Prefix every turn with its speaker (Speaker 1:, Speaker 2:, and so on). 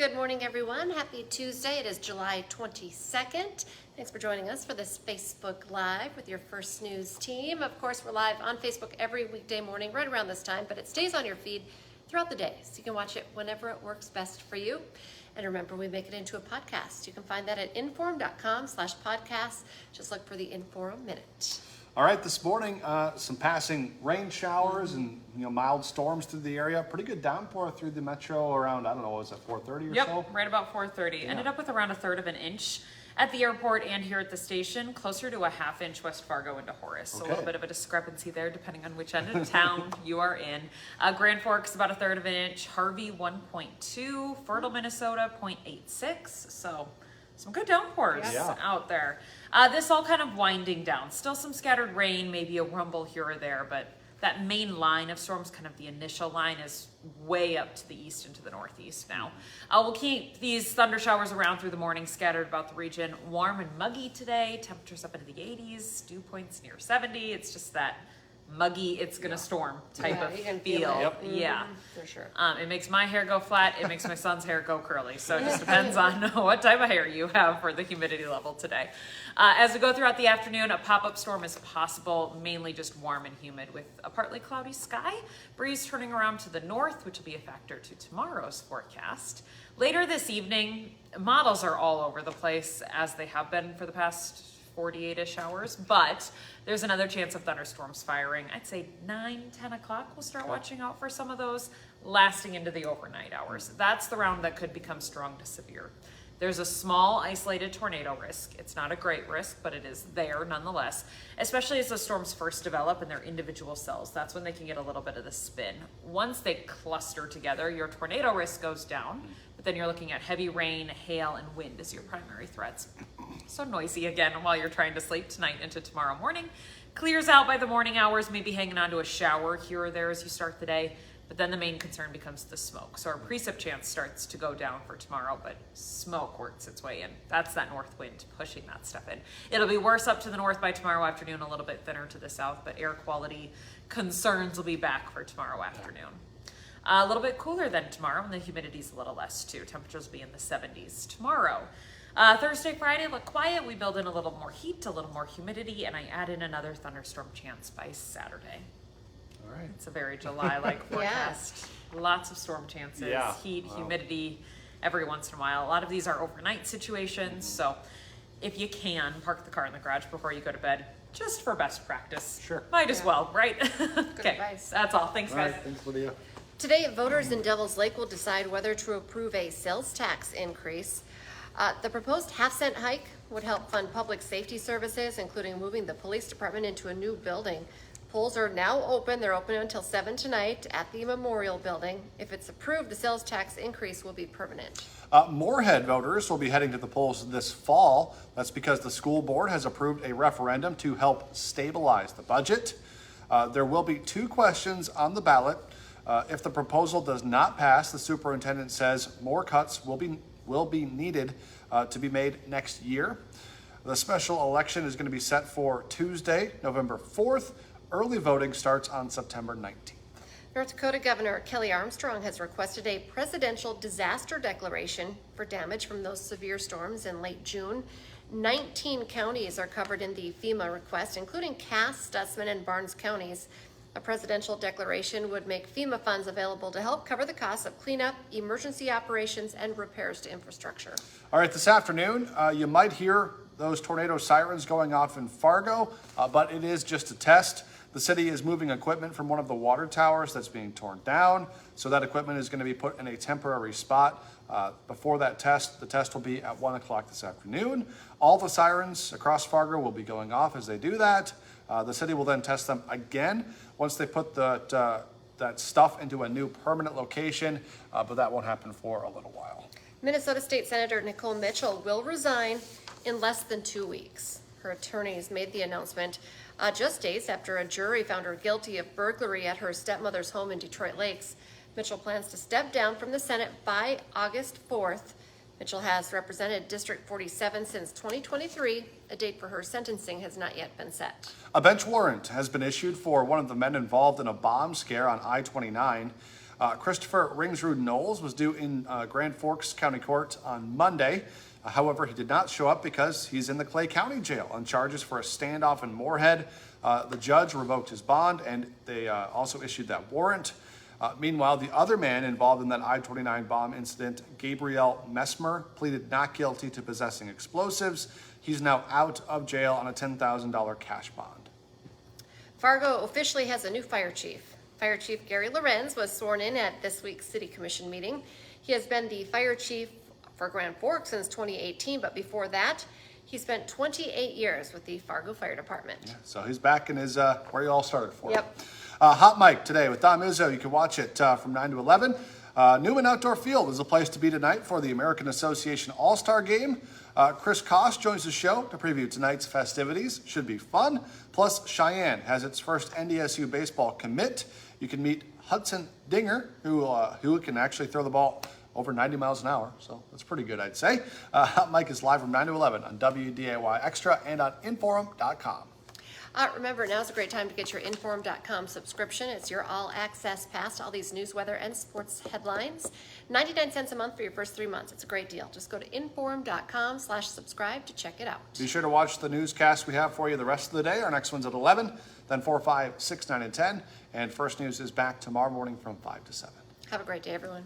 Speaker 1: Good morning, everyone. Happy Tuesday. It is July 22nd. Thanks for joining us for this Facebook Live with your First News team. Of course, we're live on Facebook every weekday morning right around this time, but it stays on your feed throughout the day, so you can watch it whenever it works best for you. And remember, we make it into a podcast. You can find that at inform.com/podcasts. Just look for the Inform Minute.
Speaker 2: All right, this morning, some passing rain showers and mild storms through the area. Pretty good downpour through the metro around, I don't know, was it 4:30 or so?
Speaker 3: Yep, right about 4:30.
Speaker 2: Yeah.
Speaker 3: Ended up with around 1/3 of an inch at the airport and here at the station, closer to a 1/2 inch West Fargo into Horace. So a little bit of a discrepancy there depending on which end of town you are in. Grand Forks about 1/3 of an inch, Harvey 1.2, Fertile, Minnesota 0.86. So some good downpours out there. This all kind of winding down. Still some scattered rain, maybe a rumble here or there, but that main line of storms, kind of the initial line, is way up to the east and to the northeast now. We'll keep these thunder showers around through the morning, scattered about the region. Warm and muggy today, temperatures up into the 80s, dew points near 70. It's just that muggy, it's gonna storm type of
Speaker 1: you can
Speaker 3: feel.
Speaker 1: feel it.
Speaker 2: Yep.
Speaker 3: Yeah.
Speaker 1: For sure.
Speaker 3: It makes my hair go flat. It makes my son's hair go curly. So it just depends on what type of hair you have for the humidity level today. As we go throughout the afternoon, a pop-up storm is possible, mainly just warm and humid with a partly cloudy sky. Breeze turning around to the north, which will be a factor to tomorrow's forecast. Later this evening, models are all over the place, as they have been for the past 48-ish hours, but there's another chance of thunderstorms firing. I'd say 9-10 o'clock we'll start watching out for some of those, lasting into the overnight hours. That's the round that could become strong to severe. There's a small isolated tornado risk. It's not a great risk, but it is there nonetheless, especially as the storms first develop in their individual cells. That's when they can get a little bit of the spin. Once they cluster together, your tornado risk goes down, but then you're looking at heavy rain, hail, and wind as your primary threats. So noisy again while you're trying to sleep tonight into tomorrow morning. Clears out by the morning hours, maybe hanging on to a shower here or there as you start the day. But then the main concern becomes the smoke. So our precip chance starts to go down for tomorrow, but smoke works its way in. That's that north wind pushing that stuff in. It'll be worse up to the north by tomorrow afternoon, a little bit thinner to the south, but air quality concerns will be back for tomorrow afternoon. A little bit cooler than tomorrow, and the humidity's a little less too. Temperatures will be in the 70s tomorrow. Thursday, Friday look quiet. We build in a little more heat, a little more humidity, and I add in another thunderstorm chance by Saturday.
Speaker 2: All right.
Speaker 3: It's a very July-like forecast. Lots of storm chances, heat, humidity, every once in a while. A lot of these are overnight situations, so if you can, park the car in the garage before you go to bed, just for best practice.
Speaker 2: Sure.
Speaker 3: Might as well, right?
Speaker 1: Good advice.
Speaker 3: That's all. Thanks,
Speaker 2: All
Speaker 3: guys.
Speaker 2: right, thanks, Lydia.
Speaker 1: Today, voters in Devil's Lake will decide whether to approve a sales tax increase. The proposed half-cent hike would help fund public safety services, including moving the police department into a new building. Polls are now open. They're open until 7 tonight at the Memorial Building. If it's approved, the sales tax increase will be permanent.
Speaker 2: Moorhead voters will be heading to the polls this fall. That's because the school board has approved a referendum to help stabilize the budget. There will be 2 questions on the ballot. If the proposal does not pass, the superintendent says more cuts will be needed to be made next year. The special election is going to be set for Tuesday, November 4th. Early voting starts on September 19th.
Speaker 1: North Dakota Governor Kelly Armstrong has requested a presidential disaster declaration for damage from those severe storms in late June. 19 counties are covered in the FEMA request, including Cass, Stutsman, and Barnes counties. A presidential declaration would make FEMA funds available to help cover the costs of cleanup, emergency operations, and repairs to infrastructure.
Speaker 2: All right, this afternoon, you might hear those tornado sirens going off in Fargo, but it is just a test. The city is moving equipment from one of the water towers that's being torn down, so that equipment is going to be put in a temporary spot. Before that test, the test will be at 1 o'clock this afternoon. All the sirens across Fargo will be going off as they do that. The city will then test them again once they put that stuff into a new permanent location, but that won't happen for a little while.
Speaker 1: Minnesota State Senator Nicole Mitchell will resign in less than 2 weeks. Her attorneys made the announcement just days after a jury found her guilty of burglary at her stepmother's home in Detroit Lakes. Mitchell plans to step down from the Senate by August 4th. Mitchell has represented District 47 since 2023. A date for her sentencing has not yet been set.
Speaker 2: A bench warrant has been issued for one of the men involved in a bomb scare on I-29. Christopher Ringsrud Knowles was due in Grand Forks County Court on Monday. However, he did not show up because he's in the Clay County Jail on charges for a standoff in Moorhead. The judge revoked his bond, and they also issued that warrant. Meanwhile, the other man involved in that I-29 bomb incident, Gabriel Messmer, pleaded not guilty to possessing explosives. He's now out of jail on a $10,000 cash bond.
Speaker 1: Fargo officially has a new fire chief. Fire Chief Gary Lorenz was sworn in at this week's City Commission meeting. He has been the fire chief for Grand Forks since 2018, but before that, he spent 28 years with the Fargo Fire Department.
Speaker 2: Yeah, so he's back in his where you all started for.
Speaker 1: Yep.
Speaker 2: Hot Mic today with Don Izzo. You can watch it from 9 to 11. Newman Outdoor Field is a place to be tonight for the American Association All-Star Game. Chris Koss joins the show to preview tonight's festivities. Should be fun. Plus, Cheyenne has its first NDSU baseball commit. You can meet Hudson Dinger, who can actually throw the ball over 90 miles an hour. So that's pretty good, I'd say. Hot Mic is live from 9 to 11 on WDAY Extra and on Inforum.com.
Speaker 1: Remember, now's a great time to get your Inforum.com subscription. It's your all-access pass to all these news, weather, and sports headlines. 99 cents a month for your first 3 months. It's a great deal. Just go to Inforum.com/subscribe to check it out.
Speaker 2: Be sure to watch the newscast we have for you the rest of the day. Our next one's at 11, then 4, 5, 6, 9, and 10. And First News is back tomorrow morning from 5 to 7.
Speaker 1: Have a great day, everyone.